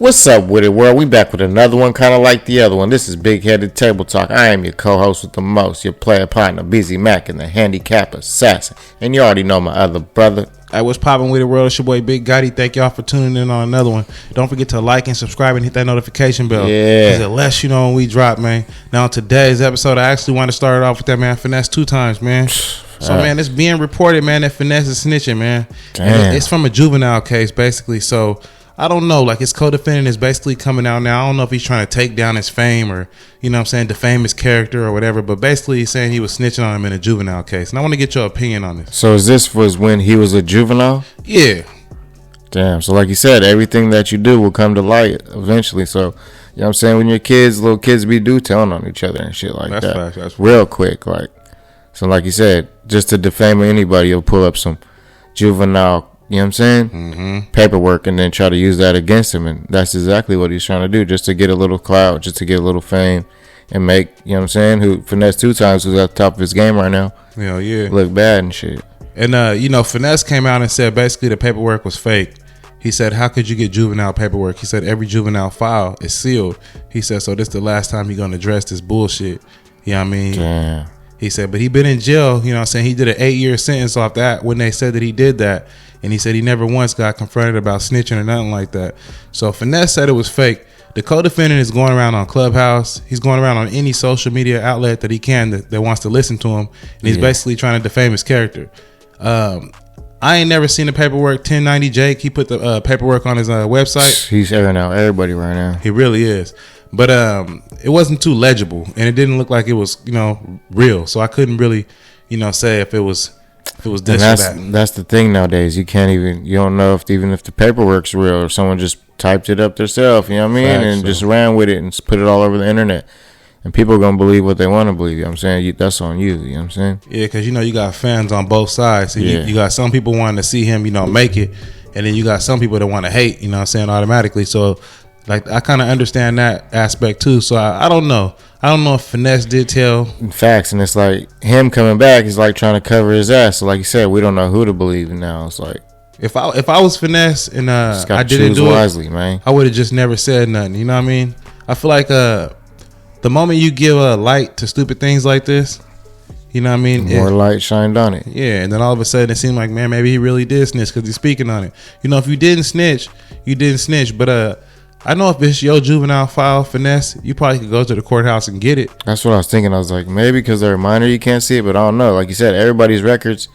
What's up with it, world? We back with another one kind of like the other one. This is Bigheaded Table Talk. I am your co-host with the most, your player partner, Busy Mac, and the handicap assassin. And you already know my other brother. Hey, what's poppin' with it, world? It's your boy Bigheaded. Thank y'all for tuning in on another one. Don't forget to like and subscribe and hit that notification bell. Yeah. Because it lets you know when we drop, man. Now, today's episode, I actually want to start it off with that, man, Finesse 2 Tymes, man. So, man, it's being reported, man, that Finesse is snitching, man. Damn. It's from a juvenile case, basically. So, I don't know. Like, his co-defendant is basically coming out now. I don't know if he's trying to take down his fame or, you know what I'm saying, defame his character or whatever. But basically, he's saying he was snitching on him in a juvenile case. And I want to get your opinion on this. So this was when he was a juvenile? Yeah. Damn. So like you said, everything that you do will come to light eventually. So, you know what I'm saying? When you're kids, little kids be telling on each other and shit like That's that. facts. That's real quick. Like, so like you said, just to defame anybody, you'll pull up some juvenile, you know what I'm saying? Mm-hmm. Paperwork and then try to use that against him. And that's exactly what he's trying to do, just to get a little clout, just to get a little fame and make, you know what I'm saying, who Finesse 2 Tymes, who's at the top of his game right now, Hell yeah. look bad and shit. And, you know, Finesse came out and said basically the paperwork was fake. He said, how could you get juvenile paperwork? He said, every juvenile file is sealed. He said, so this is the last time he's going to address this bullshit. You know what I mean? Damn. He said, but he been in jail, you know what I'm saying? He did an 8-year sentence off that when they said that he did that. And he said he never once got confronted about snitching or nothing like that. So Finesse said it was fake. The co-defendant is going around on Clubhouse. He's going around on any social media outlet that he can that wants to listen to him. And he's basically trying to defame his character. I ain't never seen the paperwork. 1090 Jake, he put the paperwork on his website. He's airing out everybody right now. He really is. But it wasn't too legible. And it didn't look like it was, you know, real. So I couldn't really, you know, say if it was this or that. That's the thing nowadays. You don't know even if the paperwork's real or someone just typed it up themselves, you know what I mean? And just ran with it and put it all over the internet. And people are going to believe what they want to believe, you know what I'm saying? That's on you, you know what I'm saying? Yeah, because, you know, you got fans on both sides. So you got some people wanting to see him, you know, make it. And then you got some people that want to hate, you know what I'm saying, automatically. So, like, I kind of understand that aspect, too. So, I don't know. I don't know if Finesse did tell. Facts, and it's like him coming back is like trying to cover his ass. So like you said, we don't know who to believe in now. It's like if I was Finesse and I didn't do wisely, it, man. I would have just never said nothing. You know what I mean? I feel like the moment you give a light to stupid things like this, you know what I mean? More light shined on it. Yeah, and then all of a sudden it seemed like, man, maybe he really did snitch because he's speaking on it. You know, if you didn't snitch, you didn't snitch. But I know if it's your juvenile file, Finesse, you probably could go to the courthouse and get it. That's what I was thinking. I was like, maybe because they're a minor, you can't see it, but I don't know. Like you said, everybody's records,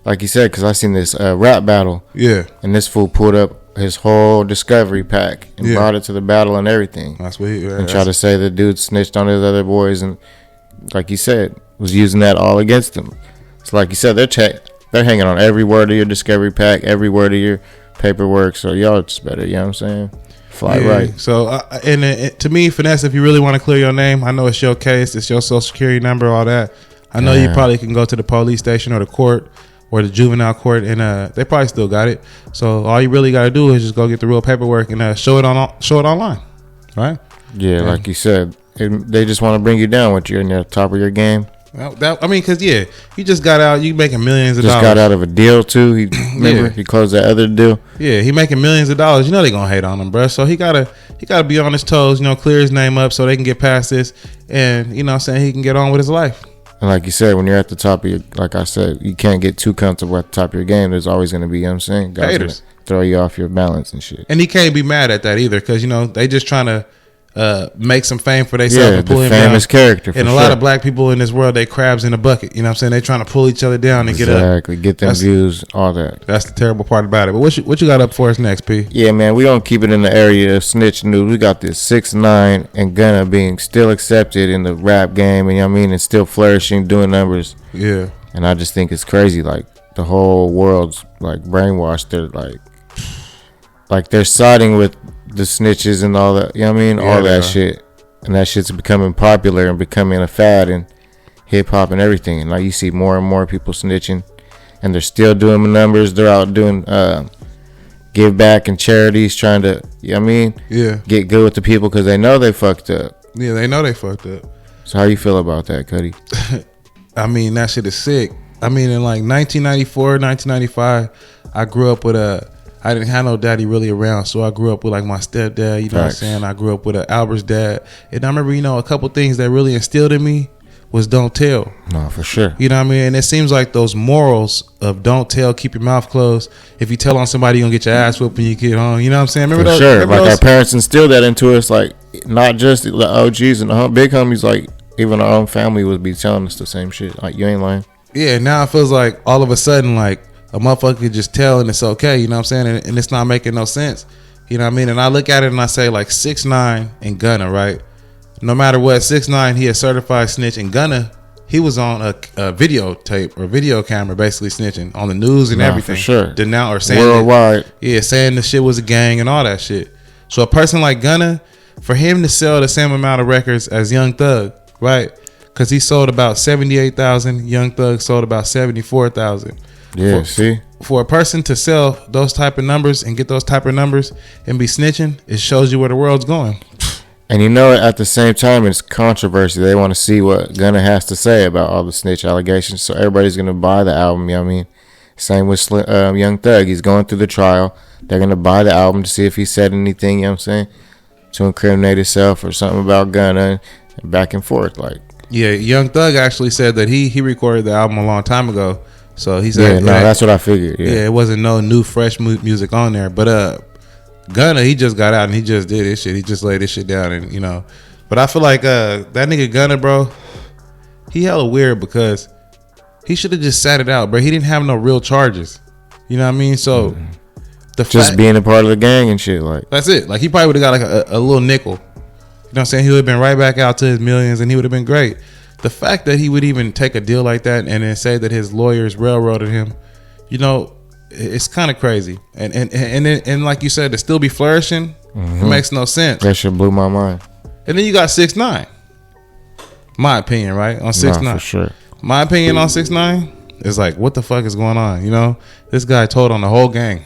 like you said, because I seen this rap battle. Yeah. And this fool pulled up his whole discovery pack and brought it to the battle and everything. That's what he... and tried to say the dude snitched on his other boys and, like you said, was using that all against him. So like you said, they're hanging on every word of your discovery pack, every word of your paperwork, so y'all just better, you know what I'm saying? Fly right. So, and to me, Finesse, if you really want to clear your name, I know it's your case, it's your social security number, all that. I know you probably can go to the police station or the court or the juvenile court, and they probably still got it. So all you really got to do is just go get the real paperwork and show it online, right? Yeah, like you said, they just want to bring you down with you in the top of your game. Because you just got out. You making millions of dollars. Just got out of a deal too. He closed that other deal. Yeah, he making millions of dollars. You know they gonna hate on him, bro. So he gotta be on his toes. You know, clear his name up so they can get past this, and you know what I'm saying, he can get on with his life. And like you said, when you're at the top of your, like I said, you can't get too comfortable at the top of your game. There's always gonna be, you know what I'm saying, guys haters throw you off your balance and shit. And he can't be mad at that either, because you know they just trying to make some fame for themselves and pull him down. Famous character. And a lot of black people in this world, they crabs in a bucket. You know what I'm saying? They trying to pull each other down and get up. Exactly. Get them views, all that. That's the terrible part about it. But what you got up for us next, P? Yeah, man, we don't keep it in the area of snitch news. We got this 6ix9ine and Gunna being still accepted in the rap game, and you know what I mean, and still flourishing, doing numbers. Yeah. And I just think it's crazy. Like the whole world's like brainwashed. They're like they're siding with the snitches and all that. You know what I mean? All that shit. And that shit's becoming popular and becoming a fad in hip hop and everything. And like you see more and more people snitching, and they're still doing the numbers. They're out doing give back and charities, trying to, you know what I mean? Yeah. Get good with the people because they know they fucked up. Yeah, they know they fucked up. So how you feel about that, Cuddy? I mean, that shit is sick. I mean, in like 1994, 1995, I grew up with I didn't have no daddy really around, so I grew up with like my stepdad. You know what I'm saying? I grew up with Albert's dad, and I remember, a couple things that really instilled in me was don't tell. No, for sure. You know what I mean? And it seems like those morals of don't tell, keep your mouth closed. If you tell on somebody, you're gonna get your ass whooped when you get home. You know what I'm saying? Remember for those? Sure. Remember like those? Our parents instilled that into us. Like not just the OGs and the big homies. Like even our own family would be telling us the same shit. Like you ain't lying. Yeah. Now it feels like all of a sudden, like a motherfucker could just tell and it's okay. You know what I'm saying? And it's not making no sense. You know what I mean? And I look at it and I say like 6ix9ine and Gunna, right? No matter what, 6ix9ine, he a certified snitch, and Gunna, he was on a videotape or video camera basically snitching on the news and everything. For sure. Or saying worldwide. Saying the shit was a gang and all that shit. So a person like Gunna, for him to sell the same amount of records as Young Thug, right? Because he sold about 78,000. Young Thug sold about 74,000. Yeah, see? For a person to sell those type of numbers and get those type of numbers and be snitching, it shows you where the world's going. And at the same time, it's controversy. They want to see what Gunna has to say about all the snitch allegations. So everybody's going to buy the album, you know what I mean? Same with Young Thug. He's going through the trial. They're going to buy the album to see if he said anything, you know what I'm saying, to incriminate himself or something about Gunna, and back and forth. Like, yeah, Young Thug actually said that he recorded the album a long time ago. So he said, that's what I figured. Yeah, it wasn't no new fresh music on there. But Gunna, he just got out and he just did this shit. He just laid this shit down, and But I feel like that nigga Gunna, bro, he hella weird because he should have just sat it out, bro. He didn't have no real charges. You know what I mean? So being a part of the gang and shit, like that's it. Like he probably would have got like a little nickel. You know what I'm saying? He would have been right back out to his millions, and he would have been great. The fact that he would even take a deal like that and then say that his lawyers railroaded him, it's kind of crazy. And like you said, to still be flourishing, it makes no sense. That shit blew my mind. And then you got 6ix9ine. My opinion, right? On 6ix9ine. Nah, for sure. My opinion on 6ix9ine is like, what the fuck is going on? This guy told on the whole gang.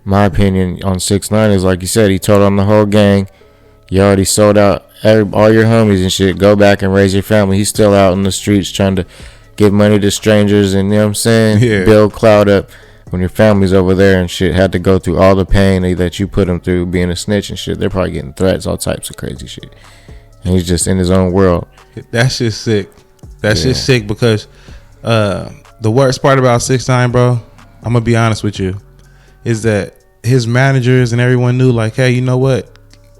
My opinion on 6ix9ine is like you said, he told on the whole gang. You already sold out all your homies and shit. Go back and raise your family. He's still out in the streets trying to give money to strangers and, you know what I'm saying? Yeah. Build clout up when your family's over there and shit. Had to go through all the pain that you put them through being a snitch and shit. They're probably getting threats, all types of crazy shit. And he's just in his own world. That shit's sick. That shit's sick because the worst part about 6ix9ine, bro, I'm going to be honest with you, is that his managers and everyone knew like, hey, you know what?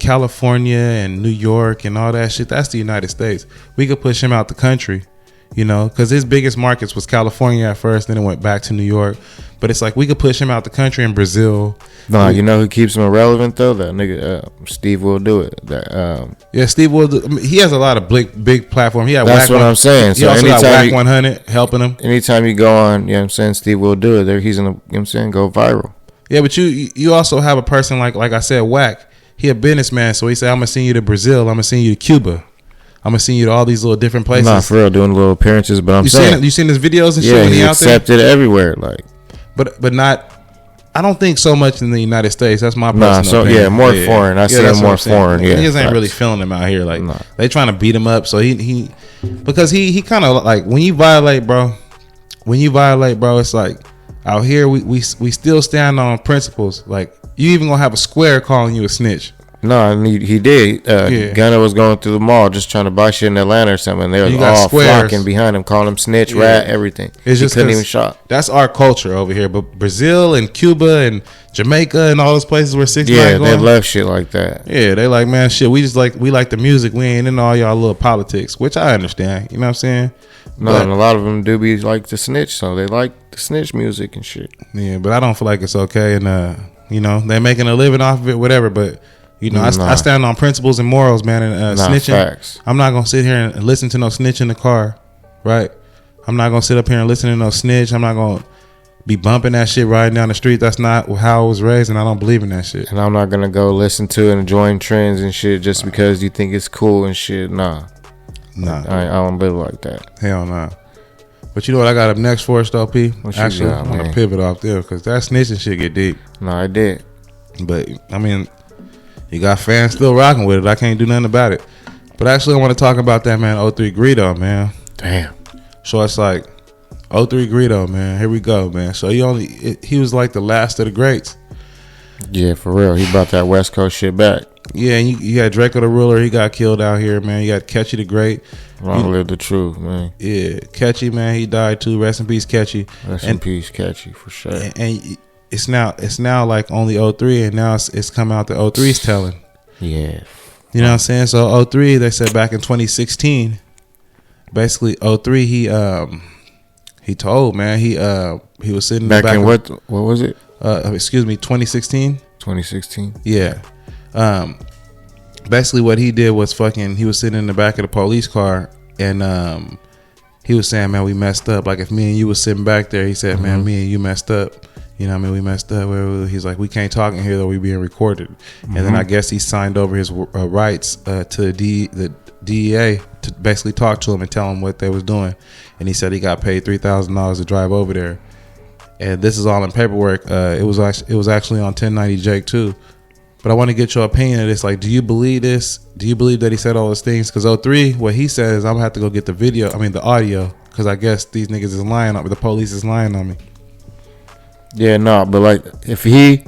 California and New York and all that shit, that's the United States. We could push him out the country, because his biggest markets was California at first, then it went back to New York. But it's like we could push him out the country in Brazil. No, you know who keeps him irrelevant though? That nigga Steve will do it. Steve will he has a lot of big platform. That's what I'm saying. He also got Whack 100 helping him. Anytime you go on, you know what I'm saying, Steve will do it. He's in the, you know what I'm saying, go viral. Yeah, but you also have a person like I said, Whack. He a businessman, so he said, I'm gonna send you to Brazil, I'm gonna send you to Cuba, I'm gonna send you to all these little different places. Nah, for real, doing little appearances, but you seen his videos and shit when he out there? accepted everywhere, like. But not, I don't think so much in the United States. That's my personal opinion. More foreign. I see him more foreign. Yeah, niggas ain't really feeling him out here. Like they trying to beat him up. So he because he kind of like when you violate, bro. It's like out here we still stand on principles. Like you even gonna have a square calling you a snitch. No, he did. Gunna was going through the mall just trying to buy shit in Atlanta or something. They were all flocking behind him, calling him snitch, rat, everything. It's just couldn't even shop. That's our culture over here. But Brazil and Cuba and Jamaica and all those places where 6ix9ine going, they love shit like that. Yeah, they like, man, shit. We like the music. We ain't into all y'all little politics, which I understand. You know what I'm saying? No, and a lot of them do be like the snitch, so they like the snitch music and shit. Yeah, but I don't feel like it's okay. And they're making a living off of it, whatever. But I stand on principles and morals, man. And snitching, facts. I'm not gonna sit here and listen to no snitch in the car, right? I'm not gonna sit up here and listen to no snitch. I'm not gonna be bumping that shit riding down the street. That's not how I was raised, and I don't believe in that shit. And I'm not gonna go listen to and join trends and shit just because you think it's cool and shit. Nah. I don't live like that. Hell nah. But you know what I got up next for us though, P? Actually, I'm gonna pivot off there because that snitching shit get deep. No, I did. But I mean, you got fans still rocking with it. I can't do nothing about it. But actually, I want to talk about that man, 03 Greedo, man. Damn. So it's like 03 Greedo, man. Here we go, man. So he was like the last of the greats. Yeah, for real. He brought that West Coast shit back. Yeah, and you got Draco the Ruler. He got killed out here, man. You got Catchy the Great. Long live the truth, man. Yeah, Catchy, man. He died too. Rest in peace, Catchy. Rest in peace, Catchy, for sure. And it's now like only 03, and now it's coming out the 03's telling. Yeah. You know what I'm saying? So 03, they said back in 2016, basically 03, he told, man, he was sitting back in what was it? 2016. 2016. Yeah. Basically what he did was he was sitting in the back of the police car, and he was saying, man, we messed up. Like if me and you was sitting back there, he said, man, me and you messed up. You know what I mean? We messed up. He's like, we can't talk in here though. We being recorded. And then I guess he signed over his rights to the DEA to basically talk to him and tell him what they was doing. And he said he got paid $3,000 to drive over there. And this is all in paperwork. It was actually on 1090 Jake too. But I want to get your opinion of this. Like, do you believe this? Do you believe that he said all those things? Because 03, what he says, I'm gonna have to go get the audio, because I guess these niggas is lying on me. The police is lying on me. Yeah, no, but like if he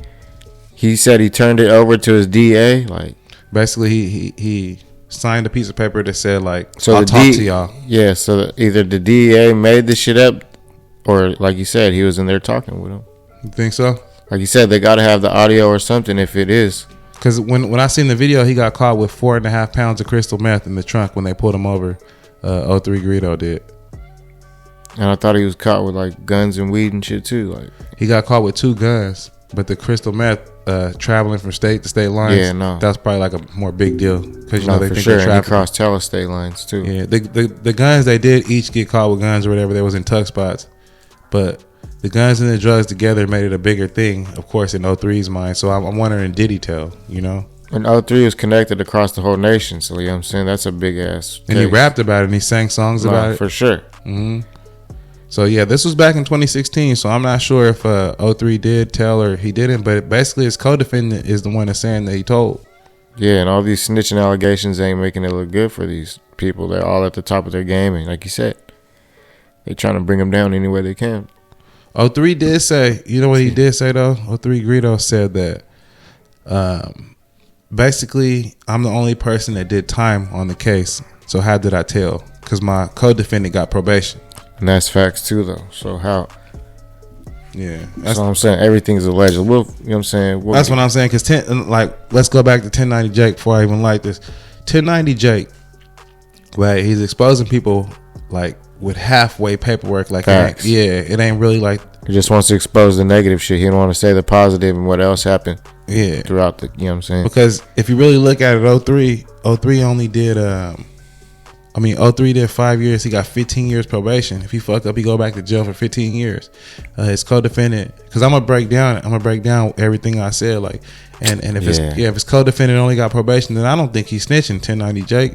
said he turned it over to his DA, like basically he signed a piece of paper that said like, so I'll talk to y'all. Yeah, so either the DEA made this shit up, or like you said, he was in there talking with him. You think so? Like you said, they got to have the audio or something if it is. Because when I seen the video, he got caught with 4.5 pounds of crystal meth in the trunk when they pulled him over. 03 Greedo did. And I thought he was caught with like guns and weed and shit too. Like he got caught with 2 guns, but the crystal meth traveling from state to state lines. Yeah, no, that's probably like a more big deal, because you know they for think sure. they're And he crossed telestate lines too. Yeah, the guns, they did each get caught with guns or whatever. They was in tuck spots, but the guns and the drugs together made it a bigger thing, of course, in 03's mind. So I'm wondering, did he tell? You know. And 03 was connected across the whole nation, so you know what I'm saying, that's a big ass. And he rapped about it, and he sang songs about it for sure. So yeah, this was back in 2016. So I'm not sure if 03 did tell or he didn't, but basically his co-defendant is the one that's saying that he told. Yeah, and all these snitching allegations ain't making it look good for these people. They're all at the top of their game, and like you said, they trying to bring them down any way they can. 03 did say, you know what he did say though? 03 Greedo said that basically I'm the only person that did time on the case. So how did I tell? Because my co-defendant got probation. And that's facts too, though. So how? Yeah, that's what I'm saying. Everything's alleged. You know what I'm saying? That's what I'm saying. Because let's go back to 1090 Jake before I even like this. 1090 Jake, right? He's exposing people like with halfway paperwork. Like, it ain't really like. He just wants to expose the negative shit. He don't want to say the positive and what else happened. Yeah, throughout the. You know what I'm saying? Because if you really look at it, 03 only did 03 did 5 years. He got 15 years probation. If he fucked up, he go back to jail for 15 years. His co-defendant, because I'm gonna break down everything I said. Like, and if his co-defendant only got probation, then I don't think he's snitching. 1090 Jake,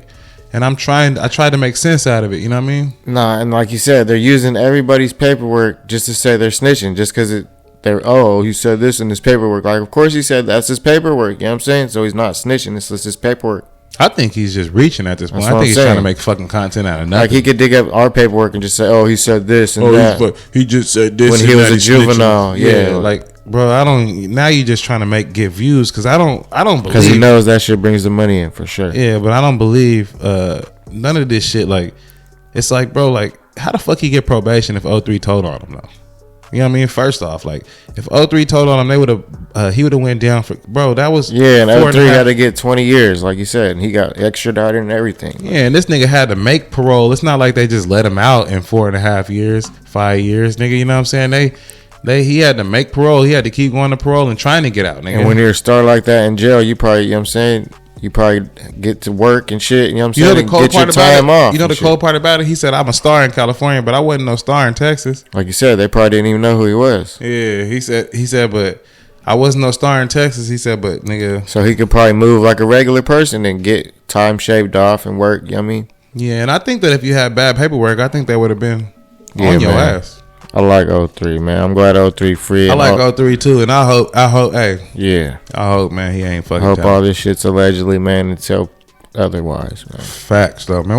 and I tried to make sense out of it. You know what I mean? Nah, and like you said, they're using everybody's paperwork just to say they're snitching, just because he said this in his paperwork. Like, of course he said that's his paperwork. You know what I'm saying? So he's not snitching. It's just his paperwork. I think he's just reaching at this point. I think he's trying to make fucking content out of nothing. Like, he could dig up our paperwork and just say, "Oh, he said this and that." He just said this when he was a juvenile. Yeah, like, bro, I don't. Now you just trying to get views, because I don't believe, because he knows that shit brings the money in for sure. Yeah, but I don't believe none of this shit. Like, it's like, bro, like, how the fuck he get probation if 03 told on him though? You know what I mean? First off, like, if 03 told on him, he would have went down for, bro, that was, yeah, and 03 had to get 20 years, like you said, and he got extradited and everything. Yeah, and this nigga had to make parole. It's not like they just let him out in 4.5 years, 5 years, nigga. You know what I'm saying? He had to make parole. He had to keep going to parole and trying to get out, nigga. And when you're a star like that in jail, you probably, you know what I'm saying, you probably get to work and shit. You know what I'm saying? You know the cold part about it? You know the cold part about it? He said, I'm a star in California, but I wasn't no star in Texas. Like you said, they probably didn't even know who he was. Yeah, he said, but I wasn't no star in Texas. He said, but nigga. So he could probably move like a regular person and get time shaved off and work. You know what I mean? Yeah, and I think that if you had bad paperwork, I think they would have been on your ass. I like 03, man. I'm glad 03 free. I like 03 too, and I hope, hey. Yeah. I hope, man, he ain't fucking. I hope all this shit's allegedly, man, until otherwise, man. Facts, though, man.